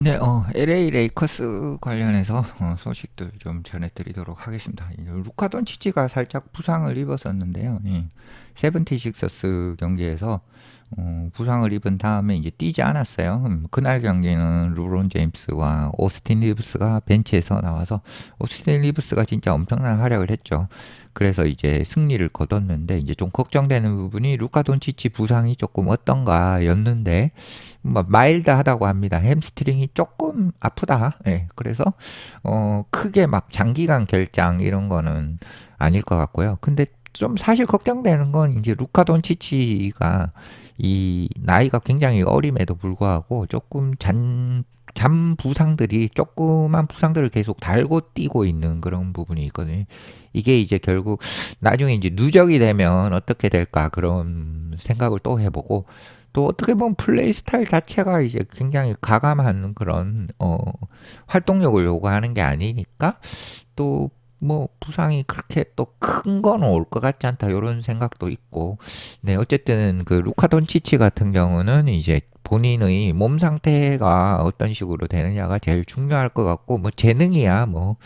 네, LA 레이커스 관련해서 소식들 좀 전해드리도록 하겠습니다. 루카 돈치치가 살짝 부상을 입었었는데요. 세븐티식서스 경기에서 부상을 입은 다음에 이제 뛰지 않았어요. 그날 경기는 르브론 제임스와 오스틴 리브스가 벤치에서 나와서 오스틴 리브스가 진짜 엄청난 활약을 했죠. 그래서 이제 승리를 거뒀는데 이제 좀 걱정되는 부분이 루카 돈치치 부상이 조금 어떤가였는데 뭐 마일드하다고 합니다. 햄스트링이 조금 아프다. 예, 그래서 크게 막 장기간 결장 이런 거는 아닐 것 같고요. 근데 좀 사실 걱정되는 건 이제 루카 돈치치가 이 나이가 굉장히 어림에도 불구하고 조금 잠 부상들이 조그만 부상들을 계속 달고 뛰고 있는 그런 부분이 있거든요. 이게 이제 결국 나중에 이제 누적이 되면 어떻게 될까 그런 생각을 또 해보고 또 어떻게 보면 플레이 스타일 자체가 이제 굉장히 가감한 그런 활동력을 요구하는 게 아니니까 또 뭐 부상이 그렇게 또 큰 건 올 것 같지 않다 이런 생각도 있고 네 어쨌든 그 루카 돈치치 같은 경우는 이제 본인의 몸 상태가 어떤 식으로 되느냐가 제일 중요할 것 같고 뭐 재능이야 뭐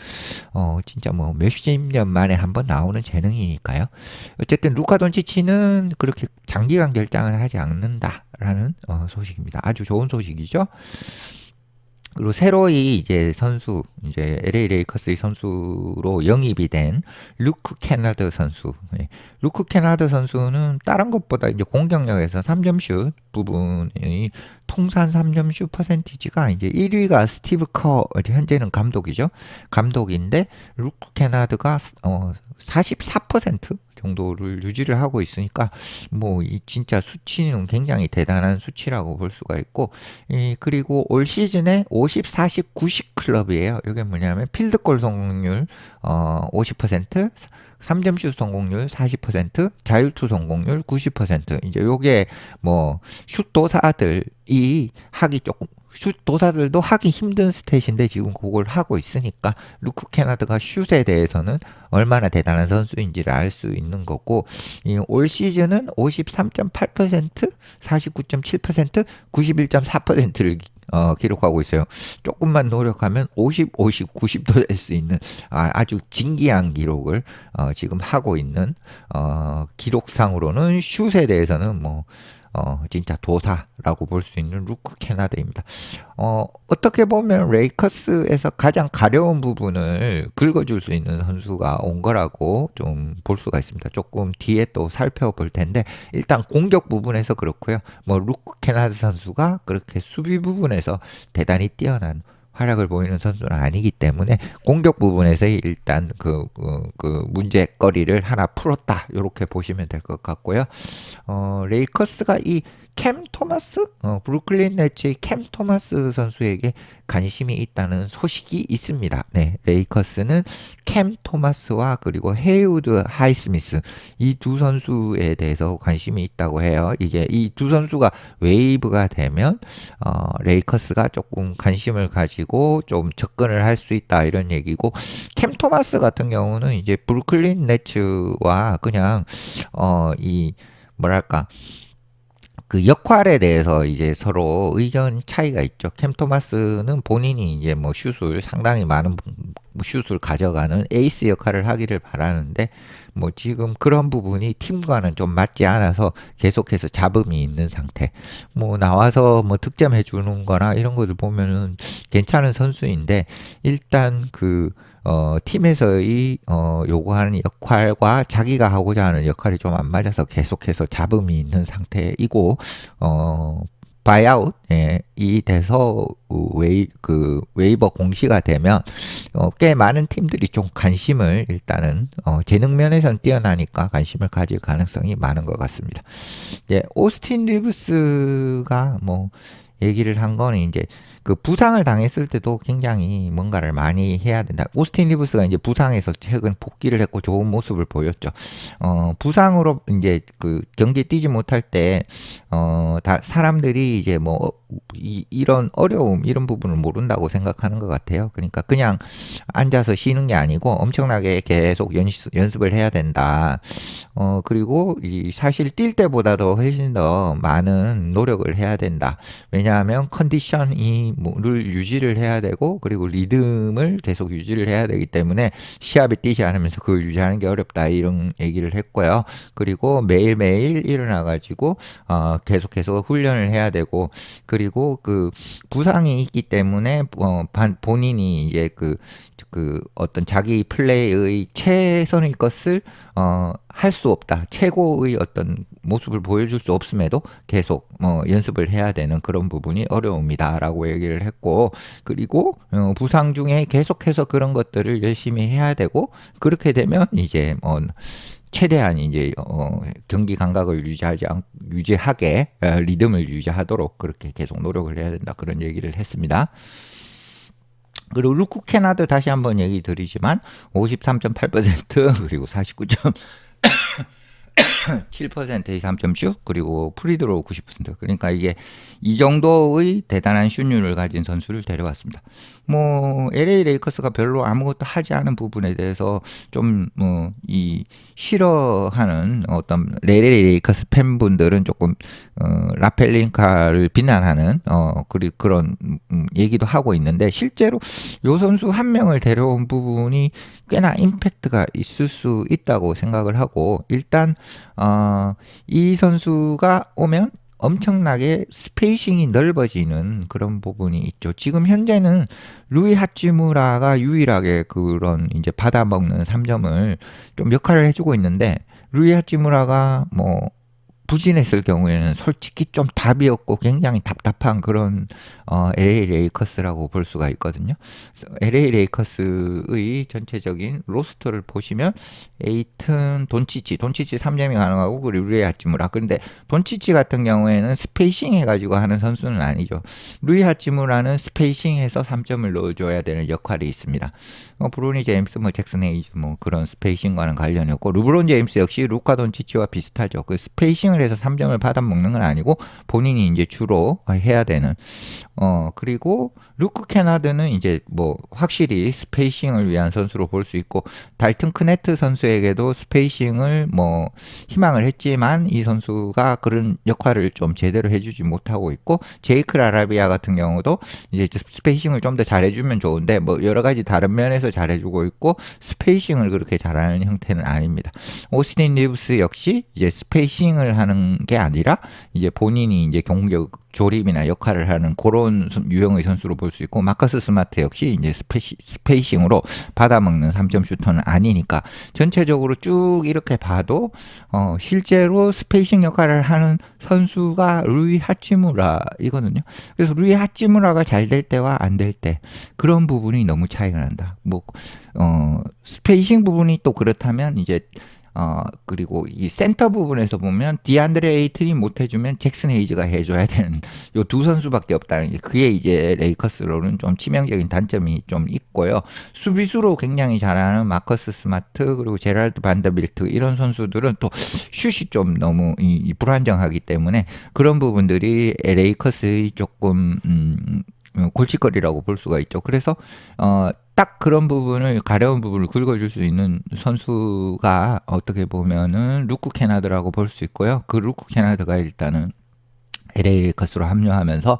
진짜 뭐 몇십 년 만에 한번 나오는 재능이니까요. 어쨌든 루카 돈치치는 그렇게 장기간 결장을 하지 않는다라는 소식입니다. 아주 좋은 소식이죠. 그리고 새로이 이제 선수, 이제 LA 레이커스의 선수로 영입이 된 루크 캐나드 선수. 예. 루크 캐나드 선수는 다른 것보다 이제 공격력에서 3점슛 부분이 통산 3점슛 퍼센티지가 이제 1위가 스티브 커, 현재는 감독이죠. 감독인데 루크 캐나드가 44% 정도를 유지를 하고 있으니까 뭐 이 진짜 수치는 굉장히 대단한 수치라고 볼 수가 있고 그리고 올 시즌에 50, 40, 90 클럽이에요. 이게 뭐냐면 필드골 성공률 50%, 3점슛 성공률 40%, 자유투 성공률 90%. 이제 요게 뭐 슛 도사들이 하기 조금 슛 도사들도 하기 힘든 스탯인데 지금 그걸 하고 있으니까 루크 캐나드가 슛에 대해서는 얼마나 대단한 선수인지를 알 수 있는 거고 올 시즌은 53.8%, 49.7%, 91.4%를 기록하고 있어요. 조금만 노력하면 50, 50, 90도 될 수 있는 아주 진기한 기록을 지금 하고 있는 기록상으로는 슛에 대해서는 뭐 진짜 도사라고 볼 수 있는 루크 캐나드입니다. 어떻게 보면 레이커스에서 가장 가려운 부분을 긁어줄 수 있는 선수가 온 거라고 좀 볼 수가 있습니다. 조금 뒤에 또 살펴볼 텐데 일단 공격 부분에서 그렇고요. 뭐 루크 캐나드 선수가 그렇게 수비 부분에서 대단히 뛰어난 활약을 보이는 선수는 아니기 때문에 공격 부분에서 일단 그 문제거리를 하나 풀었다 이렇게 보시면 될 것 같고요. 레이커스가 이 캠 토마스, 브루클린 네츠의 캠 토마스 선수에게 관심이 있다는 소식이 있습니다. 네, 레이커스는 캠 토마스와 그리고 헤이우드 하이스미스 이 두 선수에 대해서 관심이 있다고 해요. 이게 이 두 선수가 웨이브가 되면 레이커스가 조금 관심을 가지고 좀 접근을 할 수 있다 이런 얘기고 캠 토마스 같은 경우는 이제 브루클린 네츠와 그냥 이 뭐랄까 그 역할에 대해서 이제 서로 의견 차이가 있죠. 캠 토마스는 본인이 이제 뭐 슛을 상당히 많은 슛을 가져가는 에이스 역할을 하기를 바라는데 뭐 지금 그런 부분이 팀과는 좀 맞지 않아서 계속해서 잡음이 있는 상태. 뭐 나와서 뭐 득점해 주는 거나 이런 것들 보면은 괜찮은 선수인데 일단 팀에서의 요구하는 역할과 자기가 하고자 하는 역할이 좀 안 맞아서 계속해서 잡음이 있는 상태이고 바이아웃 이 돼서 웨이버 공시가 되면 꽤 많은 팀들이 좀 관심을 일단은 재능 면에선 뛰어나니까 관심을 가질 가능성이 많은 것 같습니다. 이제 오스틴 리브스가 뭐 얘기를 한 거는 이제 그 부상을 당했을 때도 굉장히 뭔가를 많이 해야 된다. 오스틴 리브스가 이제 부상에서 최근 복귀를 했고 좋은 모습을 보였죠. 부상으로 이제 그 경기에 뛰지 못할 때, 다 사람들이 이제 이런 어려움, 이런 부분을 모른다고 생각하는 것 같아요. 그러니까 그냥 앉아서 쉬는 게 아니고 엄청나게 계속 연습을 해야 된다. 그리고 사실 뛸 때보다도 훨씬 더 많은 노력을 해야 된다. 왜냐하면 컨디션을 유지를 해야 되고, 그리고 리듬을 계속 유지를 해야 되기 때문에 시합에 뛰지 않으면서 그걸 유지하는 게 어렵다. 이런 얘기를 했고요. 그리고 매일매일 일어나가지고, 계속해서 훈련을 해야 되고, 그리고 그 부상이 있기 때문에, 본인이 이제 그 어떤 자기 플레이의 최선의 것을 할 수 없다. 최고의 어떤 모습을 보여줄 수 없음에도 계속 연습을 해야 되는 그런 부분이 어려움이다라고 얘기를 했고, 그리고 부상 중에 계속해서 그런 것들을 열심히 해야 되고, 그렇게 되면 이제 최대한 이제 경기 감각을 유지하게 리듬을 유지하도록 그렇게 계속 노력을 해야 된다. 그런 얘기를 했습니다. 그리고 루크 캐나드 다시 한번 얘기 드리지만 53.8% 그리고 49.7%의 3점슛, 그리고 프리드로우 90%. 그러니까 이게 이 정도의 대단한 슛률을 가진 선수를 데려왔습니다. 뭐 LA 레이커스가 별로 아무것도 하지 않은 부분에 대해서 좀 싫어하는 어떤 LA 레이커스 팬분들은 조금 라펠린카를 비난하는 그런 얘기도 하고 있는데, 실제로 요 선수 한 명을 데려온 부분이 꽤나 임팩트가 있을 수 있다고 생각을 하고, 일단 이 선수가 오면 엄청나게 스페이싱이 넓어지는 그런 부분이 있죠. 지금 현재는 루이 하치무라가 유일하게 그런 이제 받아먹는 3점을 좀 역할을 해주고 있는데, 루이 하치무라가 뭐 부진했을 경우에는 솔직히 좀 답이 없고 굉장히 답답한 그런 LA 레이커스라고 볼 수가 있거든요. 그래서 LA 레이커스의 전체적인 로스터를 보시면 에이튼, 돈치치 3점이 가능하고, 그리고 루이 하치무라. 그런데 돈치치 같은 경우에는 스페이싱 해가지고 하는 선수는 아니죠. 루이 하치무라는 스페이싱해서 3점을 넣어줘야 되는 역할이 있습니다. 브로니 제임스, 잭슨 헤이즈 그런 스페이싱과는 관련이 없고, 르브론 제임스 역시 루카 돈치치와 비슷하죠. 그 스페이싱을 해서 3점을 받아먹는 건 아니고 본인이 이제 주로 해야 되는. 그리고 루크 캐나드는 이제 뭐 확실히 스페이싱을 위한 선수로 볼 수 있고, 달튼 크네트 선수에게도 스페이싱을 뭐 희망을 했지만 이 선수가 그런 역할을 좀 제대로 해주지 못하고 있고, 제이크 라라비아 같은 경우도 이제 스페이싱을 좀 더 잘해주면 좋은데 뭐 여러 가지 다른 면에서 잘해주고 있고, 스페이싱을 그렇게 잘하는 형태는 아닙니다. 오스틴 리브스 역시 이제 스페이싱을 하는 게 아니라 이제 본인이 이제 공격 조립이나 역할을 하는 그런 유형의 선수로 볼 수 있고, 마커스 스마트 역시 이제 스페이싱으로 받아먹는 3점 슈터는 아니니까, 전체적으로 쭉 이렇게 봐도 실제로 스페이싱 역할을 하는 선수가 루이 하치무라이거든요. 그래서 루이 하치무라가 잘 될 때와 안 될 때 그런 부분이 너무 차이가 난다. 뭐 스페이싱 부분이 또 그렇다면 이제 그리고 이 센터 부분에서 보면 디안드레 에이튼이 못해주면 잭슨 헤이즈가 해줘야 되는 요 두 선수밖에 없다는 게, 그게 이제 레이커스로는 좀 치명적인 단점이 좀 있고요. 수비수로 굉장히 잘하는 마커스 스마트, 그리고 제랄드 반더빌트 이런 선수들은 또 슛이 좀 너무 불안정하기 때문에 그런 부분들이 레이커스의 조금 골칫거리라고 볼 수가 있죠. 그래서 딱 그런 부분을, 가려운 부분을 긁어줄 수 있는 선수가 어떻게 보면은 루크 캐나드라고 볼 수 있고요. 그 루크 캐나드가 일단은 LA 레이커스로 합류하면서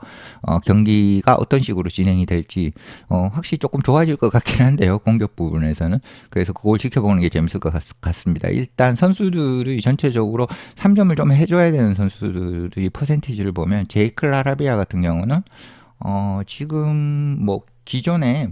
경기가 어떤 식으로 진행이 될지 확실히 조금 좋아질 것 같긴 한데요, 공격 부분에서는. 그래서 그걸 지켜보는 게 재밌을 것 같습니다. 일단 선수들이 전체적으로 3점을 좀 해줘야 되는 선수들의 퍼센티지를 보면, 제이크 라라비아 같은 경우는 지금 뭐 기존에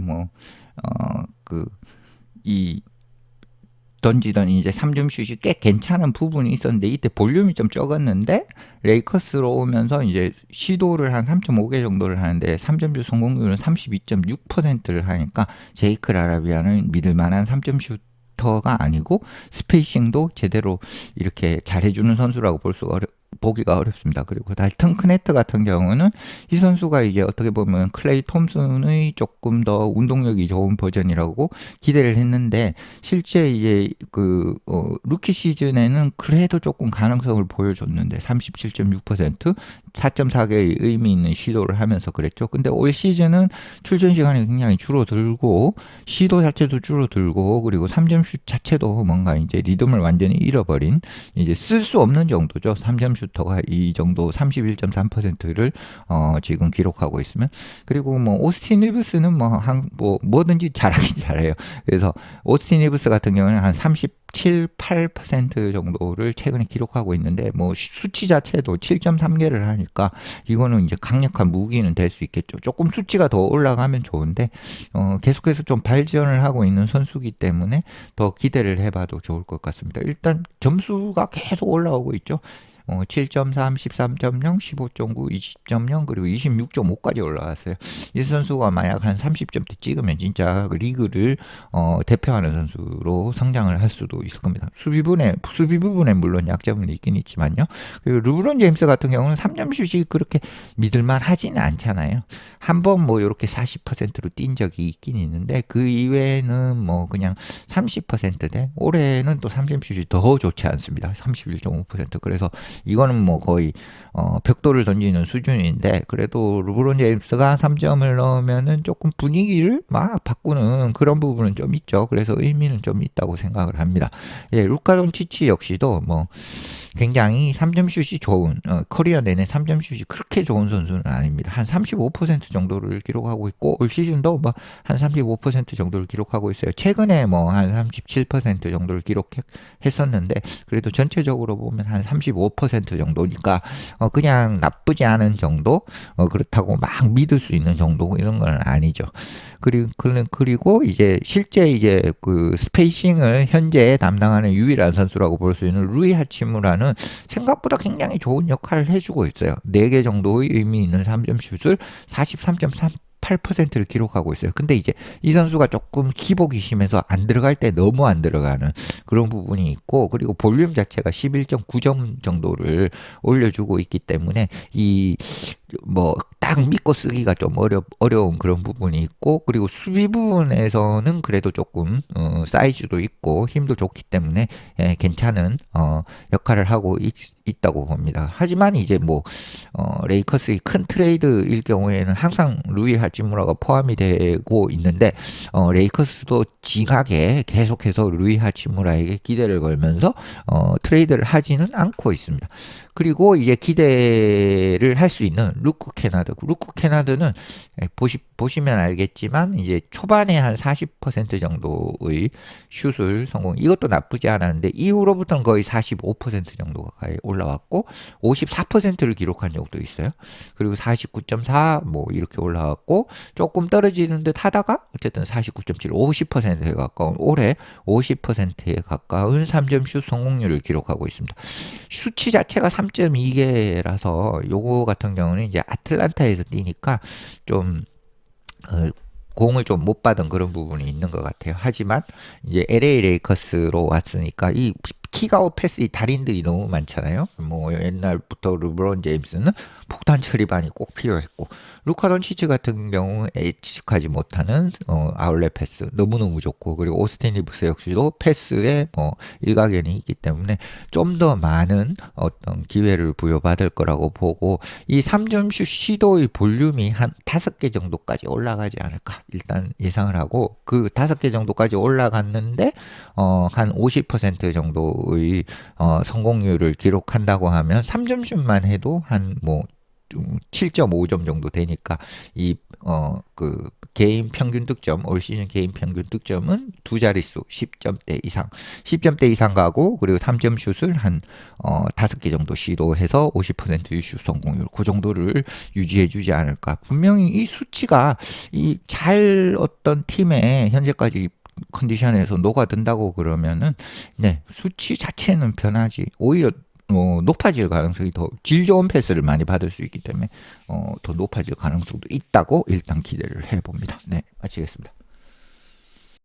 던지던 이제 3점 슛이 꽤 괜찮은 부분이 있었는데, 이때 볼륨이 좀 적었는데 레이커스로 오면서 이제 시도를 한 3.5개 정도를 하는데 3점 슛 성공률은 32.6%를 하니까, 제이크 라라비아는 믿을 만한 3점 슈터가 아니고 스페이싱도 제대로 이렇게 잘해주는 선수라고 보기가 어렵습니다. 그리고 달튼 크네트 같은 경우는 이 선수가 이제 어떻게 보면 클레이 톰슨의 조금 더 운동력이 좋은 버전이라고 기대를 했는데, 실제 이제 루키 시즌에는 그래도 조금 가능성을 보여줬는데 37.6%, 4.4개의 의미 있는 시도를 하면서 그랬죠. 근데 올 시즌은 출전 시간이 굉장히 줄어들고 시도 자체도 줄어들고 그리고 3점 슛 자체도 뭔가 이제 리듬을 완전히 잃어버린 이제 쓸 수 없는 정도죠. 3점 슈터가 이 정도 31.3%를 지금 기록하고 있으면 그리고 뭐 오스틴 리브스는 뭐든지 잘하긴 잘해요. 그래서 오스틴 리브스 같은 경우는 한 37, 8% 정도를 최근에 기록하고 있는데 뭐 수치 자체도 7.3개를 하니까 이거는 이제 강력한 무기는 될 수 있겠죠. 조금 수치가 더 올라가면 좋은데 계속해서 좀 발전을 하고 있는 선수기 때문에 더 기대를 해봐도 좋을 것 같습니다. 일단 점수가 계속 올라오고 있죠. 7.3, 13.0, 15.9, 20.0 그리고 26.5까지 올라왔어요. 이 선수가 만약 한 30점대 찍으면 진짜 그 리그를 대표하는 선수로 성장을 할 수도 있을 겁니다. 수비 부분에 물론 약점은 있긴 있지만요. 그리고 르브론 제임스 같은 경우는 3점 슛이 그렇게 믿을만 하지는 않잖아요. 한번 뭐 이렇게 40%로 뛴 적이 있긴 있는데 그 이외에는 뭐 그냥 30%대 올해는 또 3점 슛이 더 좋지 않습니다. 31.5% 그래서 이거는 뭐 거의 벽돌을 던지는 수준인데 그래도 르브론 제임스가 3점을 넣으면은 조금 분위기를 막 바꾸는 그런 부분은 좀 있죠. 그래서 의미는 좀 있다고 생각을 합니다. 예, 루카 돈치치 역시도 뭐 굉장히 3점 슛이 좋은 커리어 내내 3점 슛이 그렇게 좋은 선수는 아닙니다. 한 35% 정도를 기록하고 있고 올 시즌도 뭐 한 35% 정도를 기록하고 있어요. 최근에 뭐 한 37% 정도를 기록했었는데 그래도 전체적으로 보면 한 35% 정도니까 그냥 나쁘지 않은 정도 그렇다고 막 믿을 수 있는 정도 이런 건 아니죠. 그리고 이제 실제 이제 그 스페이싱을 현재 담당하는 유일한 선수라고 볼 수 있는 루이 하치무라는 생각보다 굉장히 좋은 역할을 해주고 있어요. 4개 정도의 의미 있는 3점 슛을 43.8%를 기록하고 있어요. 근데 이제 이 선수가 조금 기복이 심해서 안 들어갈 때 너무 안 들어가는 그런 부분이 있고 그리고 볼륨 자체가 11.9점 정도를 올려주고 있기 때문에 이 뭐 딱 믿고 쓰기가 좀 어려운 그런 부분이 있고 그리고 수비 부분에서는 그래도 조금 사이즈도 있고 힘도 좋기 때문에 괜찮은 역할을 하고 있다고 봅니다. 하지만 이제 뭐 레이커스의 큰 트레이드일 경우에는 항상 루이 하치무라가 포함이 되고 있는데 레이커스도 징하게 계속해서 루이 하치무라에게 기대를 걸면서 트레이드를 하지는 않고 있습니다. 그리고 이제 기대를 할 수 있는 루크 캐나드는 보시면 알겠지만 이제 초반에 한 40% 정도의 슛을 성공. 이것도 나쁘지 않았는데 이후로부터는 거의 45% 정도가 올라왔고 54%를 기록한 적도 있어요. 그리고 49.4 뭐 이렇게 올라왔고 조금 떨어지는 듯 하다가 어쨌든 49.7, 50%에 가까운 올해 50%에 가까운 3점 슛 성공률을 기록하고 있습니다. 수치 자체가 3.2개라서 요거 같은 경우는 이제 아틀란타에서 뛰니까 좀 공을 좀 못 받은 그런 부분이 있는 것 같아요. 하지만 이제 LA 레이커스로 왔으니까 이 키가오 패스의 달인들이 너무 많잖아요. 뭐 옛날부터 르브론 제임스는 폭탄 처리반이 꼭 필요했고 루카 돈치치 같은 경우는 예측하지 못하는 아울렛 패스 너무너무 좋고 그리고 오스틴 리브스 역시도 패스에 뭐 일가견이 있기 때문에 좀 더 많은 어떤 기회를 부여받을 거라고 보고 이 3점 슛 시도의 볼륨이 한 5개 정도까지 올라가지 않을까 일단 예상을 하고 그 5개 정도까지 올라갔는데 한 50% 정도의 성공률을 기록한다고 하면 3점 슛만 해도 한 뭐 7.5점 정도 되니까 그 개인 평균 득점 올 시즌 개인 평균 득점은 두 자릿수 10점대 이상 가고 그리고 3점 슛을 한 5개 정도 시도해서 50%의 슛 성공률 그 정도를 유지해 주지 않을까. 분명히 이 수치가 이 잘 어떤 팀에 현재까지 컨디션에서 녹아든다고 그러면은 수치 자체는 변하지 오히려 높아질 가능성이 더 질 좋은 패스를 많이 받을 수 있기 때문에 더 높아질 가능성도 있다고 일단 기대를 해봅니다. 네, 마치겠습니다.